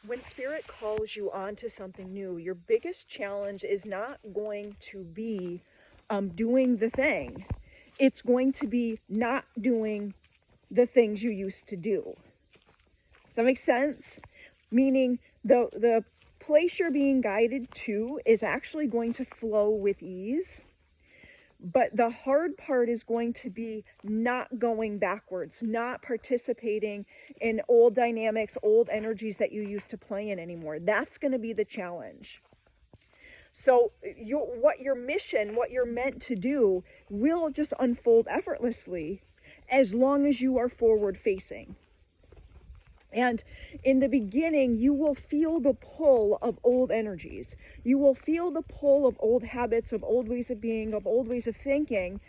When spirit calls you onto something new, your biggest challenge is not going to be doing the thing. It's going to be not doing the things you used to do. Does that make sense? Meaning the place you're being guided to is actually going to flow with ease. But the hard part is going to be not going backwards, not participating in old dynamics, old energies that you used to play in anymore. That's going to be the challenge. So what your mission, what you're meant to do, will just unfold effortlessly as long as you are forward facing. And in the beginning, you will feel the pull of old energies. You will feel the pull of old habits, of old ways of being, of old ways of thinking,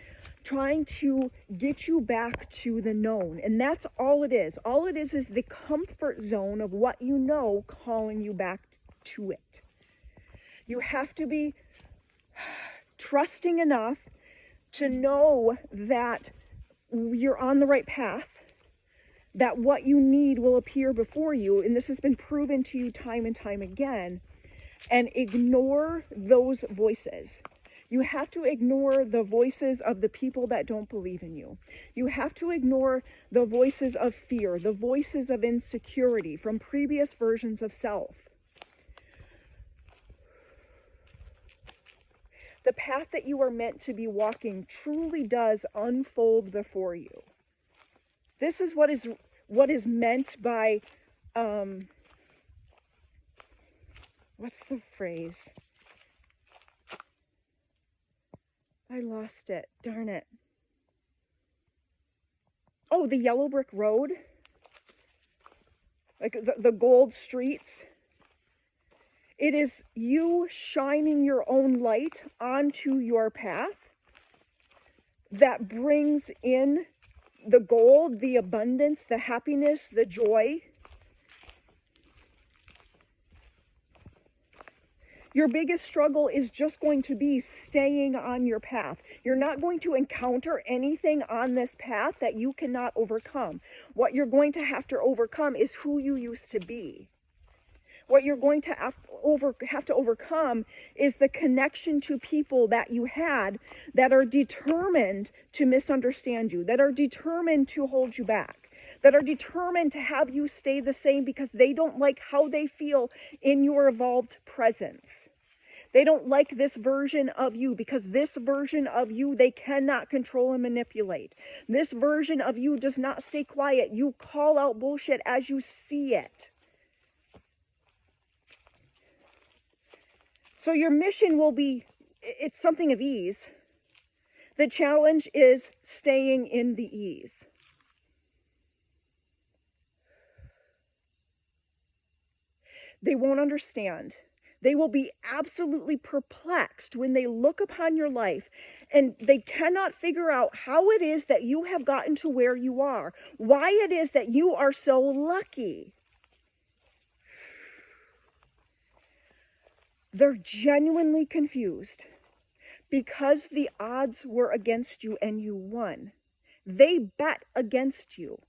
trying to get you back to the known. And that's all it is. All it is the comfort zone of what you know calling you back to it. You have to be trusting enough to know that you're on the right path, that what you need will appear before you, and this has been proven to you time and time again, and ignore those voices. You have to ignore the voices of the people that don't believe in you. You have to ignore the voices of fear, the voices of insecurity from previous versions of self. The path that you are meant to be walking truly does unfold before you. This is what is meant by, what's the phrase? I lost it. Darn it. Oh, the yellow brick road. Like the gold streets. It is you shining your own light onto your path that brings in the gold, the abundance, the happiness, the joy. Your biggest struggle is just going to be staying on your path. You're not going to encounter anything on this path that you cannot overcome. What you're going to have to overcome is who you used to be. What you're going to have to overcome is the connection to people that you had that are determined to misunderstand you, that are determined to hold you back, that are determined to have you stay the same because they don't like how they feel in your evolved presence. They don't like this version of you because this version of you they cannot control and manipulate. This version of you does not stay quiet. You call out bullshit as you see it. So your mission will be, it's something of ease. The challenge is staying in the ease. They won't understand. They will be absolutely perplexed when they look upon your life and they cannot figure out how it is that you have gotten to where you are, why it is that you are so lucky. They're genuinely confused because the odds were against you and you won. They bet against you.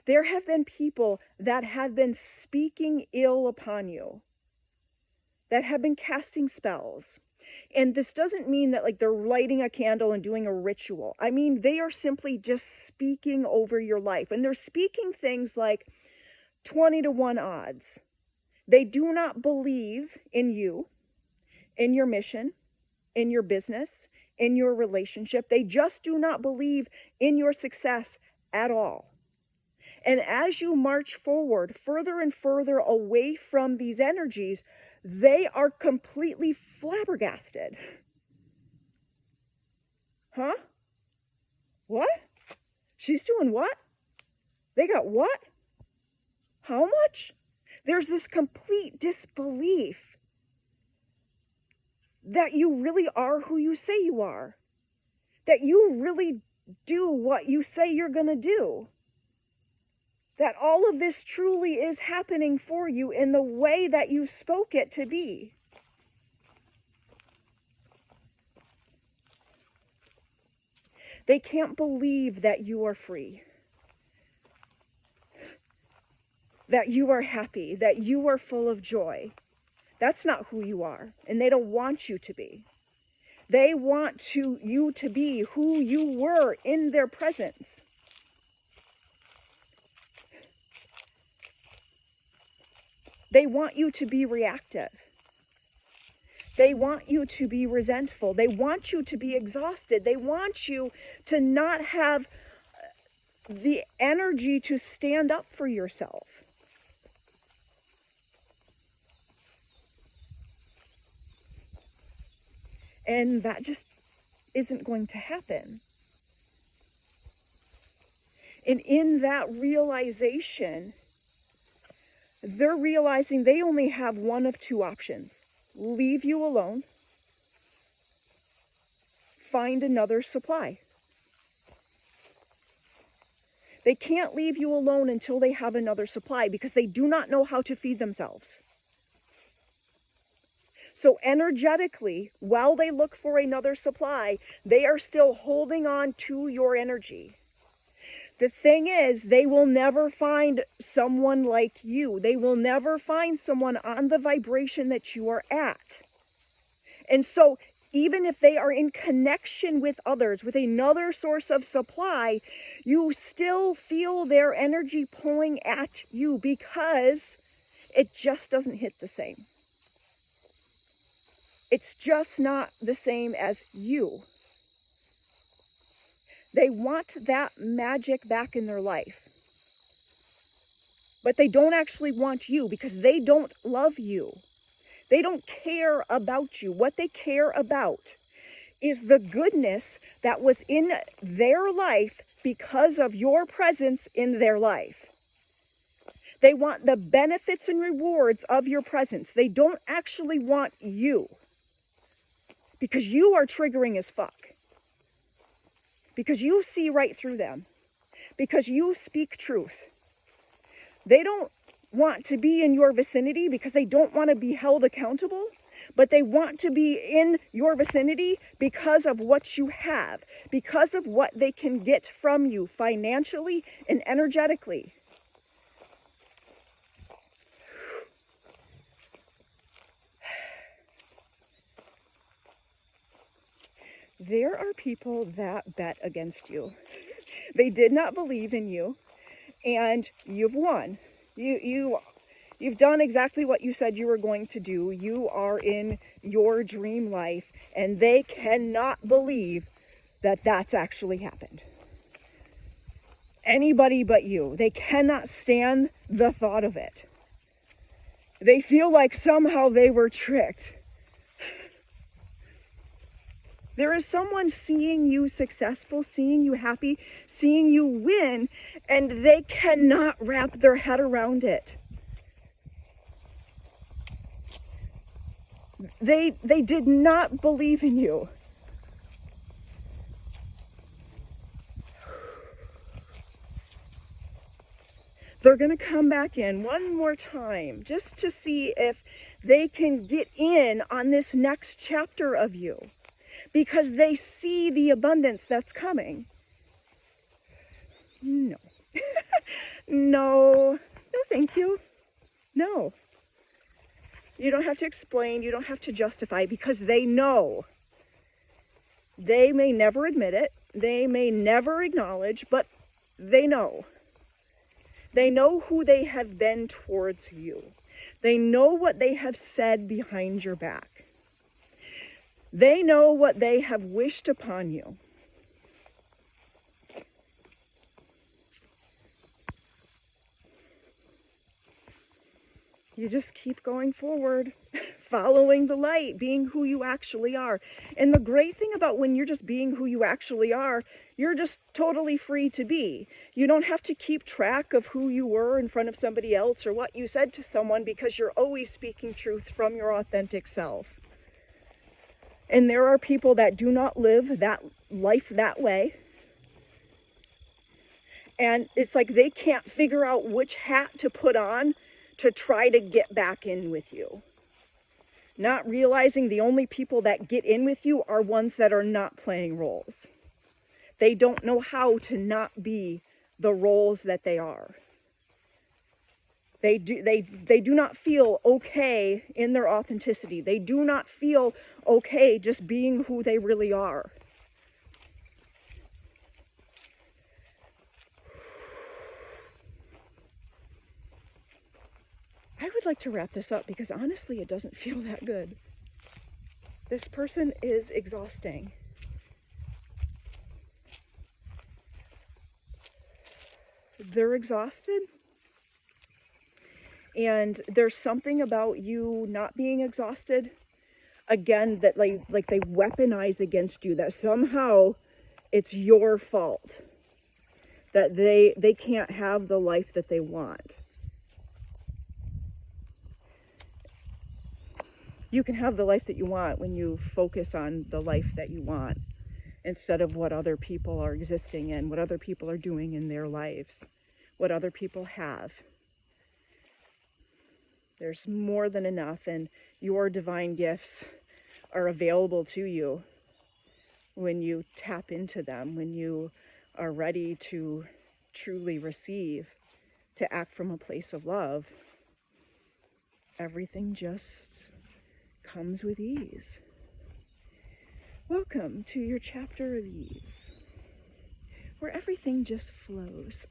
There have been people that have been speaking ill upon you, that have been casting spells. And this doesn't mean that like they're lighting a candle and doing a ritual. I mean, they are simply just speaking over your life. And they're speaking things like 20-1 odds. They do not believe in you, in your mission, in your business, in your relationship. They just do not believe in your success at all. And as you march forward further and further away from these energies, they are completely flabbergasted. Huh? What? She's doing what? They got what? How much? There's this complete disbelief that you really are who you say you are. That you really do what you say you're going to do. That all of this truly is happening for you in the way that you spoke it to be. They can't believe that you are free. that you are happy, that you are full of joy. That's not who you are, and they don't want you to be. They want you to be who you were in their presence. They want you to be reactive. They want you to be resentful. They want you to be exhausted. They want you to not have the energy to stand up for yourself. And that just isn't going to happen. And in that realization, they're realizing they only have one of two options. Leave you alone, find another supply. They can't leave you alone until they have another supply because they do not know how to feed themselves. So energetically, while they look for another supply, they are still holding on to your energy. The thing is, they will never find someone like you. They will never find someone on the vibration that you are at. And so even if they are in connection with others, with another source of supply, you still feel their energy pulling at you because it just doesn't hit the same. It's just not the same as you. They want that magic back in their life. But they don't actually want you because they don't love you. They don't care about you. What they care about is the goodness that was in their life because of your presence in their life. They want the benefits and rewards of your presence. They don't actually want you because you are triggering as fuck. Because you see right through them. Because you speak truth. They don't want to be in your vicinity because they don't want to be held accountable. But they want to be in your vicinity because of what you have. Because of what they can get from you financially and energetically. There are people that bet against you. They did not believe in you, and you've won. You've done exactly what you said you were going to do. You are in your dream life, and they cannot believe that that's actually happened. Anybody but you. They cannot stand the thought of it. They feel like somehow they were tricked. There is someone seeing you successful, seeing you happy, seeing you win, and they cannot wrap their head around it. They did not believe in you. They're going to come back in one more time just to see if they can get in on this next chapter of you. Because they see the abundance that's coming. No. No, thank you. No. You don't have to explain. You don't have to justify because they know. They may never admit it. They may never acknowledge, but they know. They know who they have been towards you. They know what they have said behind your back. They know what they have wished upon you. You just keep going forward, following the light, being who you actually are. And the great thing about when you're just being who you actually are, you're just totally free to be. You don't have to keep track of who you were in front of somebody else or what you said to someone because you're always speaking truth from your authentic self. And there are people that do not live that life that way. And it's like they can't figure out which hat to put on to try to get back in with you. Not realizing the only people that get in with you are ones that are not playing roles. They don't know how to not be the roles that they are. They do not feel okay in their authenticity. They do not feel okay just being who they really are. I would like to wrap this up because honestly, it doesn't feel that good. This person is exhausting. They're exhausted. And there's something about you not being exhausted, again, that like they weaponize against you, that somehow it's your fault, that they can't have the life that they want. You can have the life that you want when you focus on the life that you want instead of what other people are existing in, what other people are doing in their lives, what other people have. There's more than enough, and your divine gifts are available to you when you tap into them, when you are ready to truly receive, to act from a place of love. Everything just comes with ease. Welcome to your chapter of ease, where everything just flows.